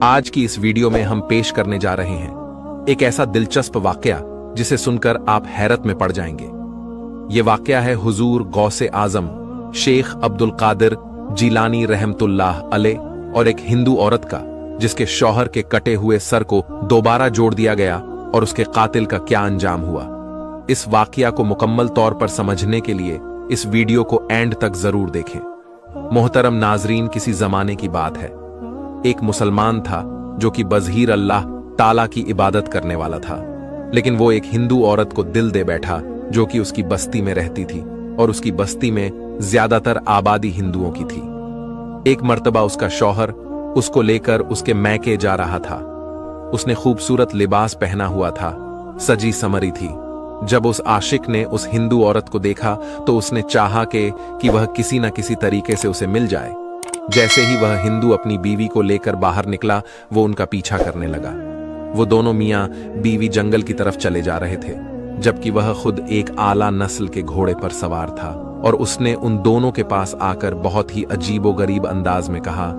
आज की इस वीडियो में हम पेश करने जा रहे हैं एक ऐसा दिलचस्प वाकया जिसे सुनकर आप हैरत में पड़ जाएंगे। ये वाकया है हुजूर गौसे आजम शेख अब्दुल कादिर जीलानी रहमतुल्लाह अलैह और एक हिंदू औरत का, जिसके शौहर के कटे हुए सर को दोबारा जोड़ दिया गया और उसके कातिल का क्या अंजाम हुआ। इस वाकया को मुकम्मल तौर पर समझने के लिए इस वीडियो को एंड तक जरूर देखें। मोहतरम नाजरीन, किसी जमाने की बात है। एक मुसलमान था जो कि बज़हीर अल्लाह ताला की इबादत करने वाला था, लेकिन वो एक हिंदू औरत को दिल दे बैठा जो कि उसकी बस्ती में रहती थी और उसकी बस्ती में ज्यादातर आबादी हिंदुओं की थी। एक मर्तबा उसका शौहर उसको लेकर उसके मैके जा रहा था। उसने खूबसूरत लिबास पहना हुआ था, सजी समरी थी। जब उस आशिक ने उस हिंदू औरत को देखा तो उसने चाहा कि वह किसी न किसी तरीके से उसे मिल जाए। जैसे ही वह हिंदू अपनी बीवी को लेकर बाहर निकला, वो उनका पीछा करने लगा। वो दोनों मियां बीवी जंगल की तरफ चले जा रहे थे, जबकि वह खुद एक आला नस्ल के घोड़े पर सवार था। और उसने उन दोनों के पास आकर बहुत ही अजीबोगरीब अंदाज में कहा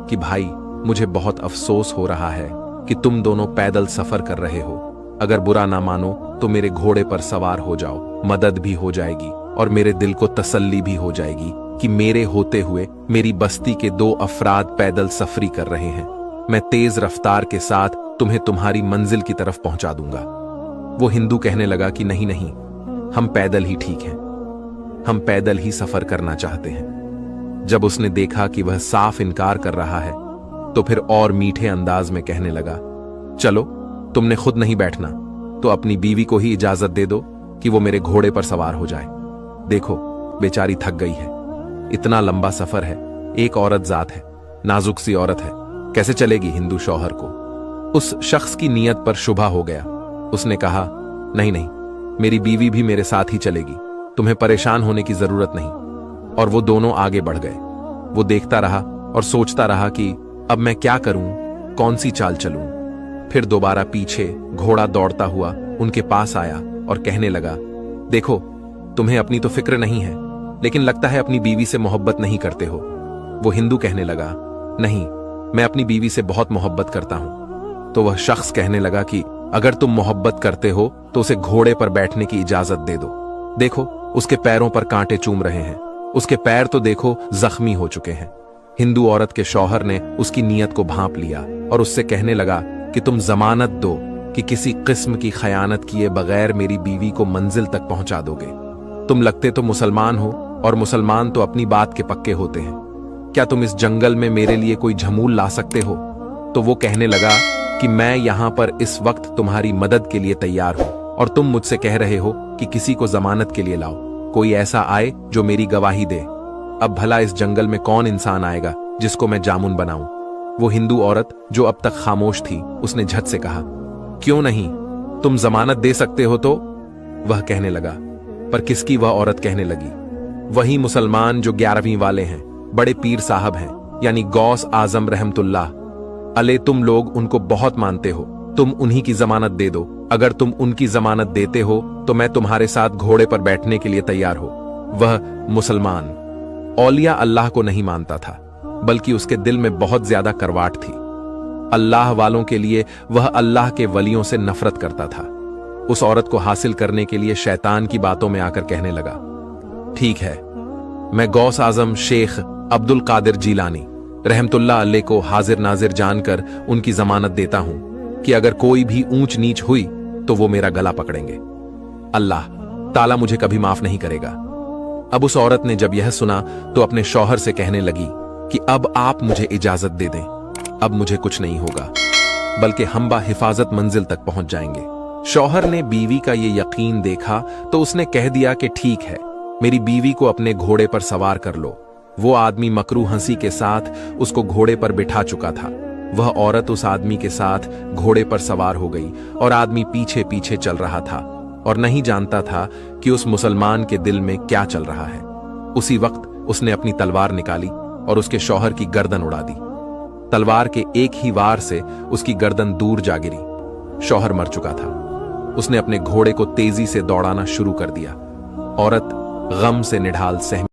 कि भाई, मुझे बहुत अफसोस हो रहा है कि तुम दोनों पैदल सफर कर रहे हो। अगर बुरा ना मानो तो मेरे घोड़े पर सवार हो जाओ, मदद भी हो जाएगी और मेरे दिल को तसल्ली भी हो जाएगी कि मेरे होते हुए मेरी बस्ती के दो अफराद पैदल सफरी कर रहे हैं। मैं तेज रफ्तार के साथ तुम्हें तुम्हारी मंजिल की तरफ पहुंचा दूंगा। वो हिंदू कहने लगा कि नहीं नहीं, हम पैदल ही ठीक हैं, हम पैदल ही सफर करना चाहते हैं। जब उसने देखा कि वह साफ इनकार कर रहा है तो फिर और मीठे अंदाज में कहने लगा, चलो, तुमने खुद नहीं बैठना तो अपनी बीवी को ही इजाजत दे दो कि वो मेरे घोड़े पर सवार हो जाए। देखो, बेचारी थक गई है, इतना लंबा सफर है, एक औरत जात है, नाजुक सी औरत है, कैसे चलेगी हिंदू शौहर को। उस शख्स की नीयत पर शुबा हो गया। उसने कहा, नहीं नहीं, मेरी बीवी भी मेरे साथ ही चलेगी, तुम्हें परेशान होने की जरूरत नहीं। और वो दोनों आगे बढ़ गए। वो देखता रहा और सोचता रहा कि अब मैं क्या करूं, कौन सी चाल चलूं। फिर दोबारा पीछे घोड़ा दौड़ता हुआ उनके पास आया और कहने लगा, देखो, तुम्हें अपनी तो फिक्र नहीं है, लेकिन लगता है अपनी बीवी से मोहब्बत नहीं करते हो। वो हिंदू कहने लगा, नहीं, मैं अपनी बीवी से बहुत मोहब्बत करता हूं। तो वह शख्स कहने लगा कि अगर तुम मोहब्बत करते हो तो उसे घोड़े पर बैठने की इजाजत दे दो। देखो, उसके पैरों पर कांटे चूम रहे हैं, उसके पैर तो देखो जख्मी हो चुके हैं। हिंदू औरत के शौहर ने उसकी नीयत को भांप लिया और उससे कहने लगा कि तुम जमानत दो कि किसी किस्म की खयानत किए बगैर मेरी बीवी को मंजिल तक पहुंचा दोगे। तुम लगते तो मुसलमान हो और मुसलमान तो अपनी बात के पक्के होते हैं। क्या तुम इस जंगल में मेरे लिए कोई झमूल ला सकते हो? तो वो कहने लगा कि मैं यहां पर इस वक्त तुम्हारी मदद के लिए तैयार हूं और तुम मुझसे कह रहे हो कि किसी को जमानत के लिए लाओ, कोई ऐसा आए जो मेरी गवाही दे। अब भला इस जंगल में कौन इंसान आएगा जिसको मैं जामुन बनाऊं? वो हिंदू औरत जो अब तक खामोश थी, उसने झट से कहा, क्यों नहीं, तुम जमानत दे सकते हो तो। वह कहने लगा, पर किसकी? वह औरत कहने लगी, वही मुसलमान जो 11वीं वाले हैं, बड़े पीर साहब हैं, यानी गौस आजम रहमतुल्लाह अलैह। तुम लोग उनको बहुत मानते हो, तुम उन्हीं की जमानत दे दो। अगर तुम उनकी जमानत देते हो तो मैं तुम्हारे साथ घोड़े पर बैठने के लिए तैयार हो। वह मुसलमान औलिया अल्लाह को नहीं मानता था, बल्कि उसके दिल में बहुत ज्यादा करवाट थी। अल्लाह वालों के लिए वह अल्लाह के वलियों से नफरत करता था। उस औरत को हासिल करने के लिए शैतान की बातों में आकर कहने लगा, ठीक है, मैं गौस आजम शेख अब्दुल कादिर जीलानी रहमतुल्लाह अलैह को हाजिर नाजिर जानकर उनकी जमानत देता हूं कि अगर कोई भी ऊंच नीच हुई तो वो मेरा गला पकड़ेंगे। अल्लाह ताला मुझे कभी माफ नहीं करेगा। अब उस औरत ने जब यह सुना तो अपने शौहर से कहने लगी कि अब आप मुझे इजाजत दे दें, अब मुझे कुछ नहीं होगा, बल्कि हम हिफाजत मंजिल तक पहुंच जाएंगे। शौहर ने बीवी का ये यकीन देखा तो उसने कह दिया कि ठीक है, मेरी बीवी को अपने घोड़े पर सवार कर लो। वो आदमी मकरू हंसी के साथ उसको घोड़े पर बिठा चुका था। वह औरत उस आदमी के साथ घोड़े पर सवार हो गई और आदमी पीछे पीछे चल रहा था और नहीं जानता था कि उस मुसलमान के दिल में क्या चल रहा है। उसी वक्त उसने अपनी तलवार निकाली और उसके शौहर की गर्दन उड़ा दी। तलवार के एक ही वार से उसकी गर्दन दूर जा गिरी। शौहर मर चुका था। उसने अपने घोड़े को तेजी से दौड़ाना शुरू कर दिया। औरत गम से निढाल सहमी।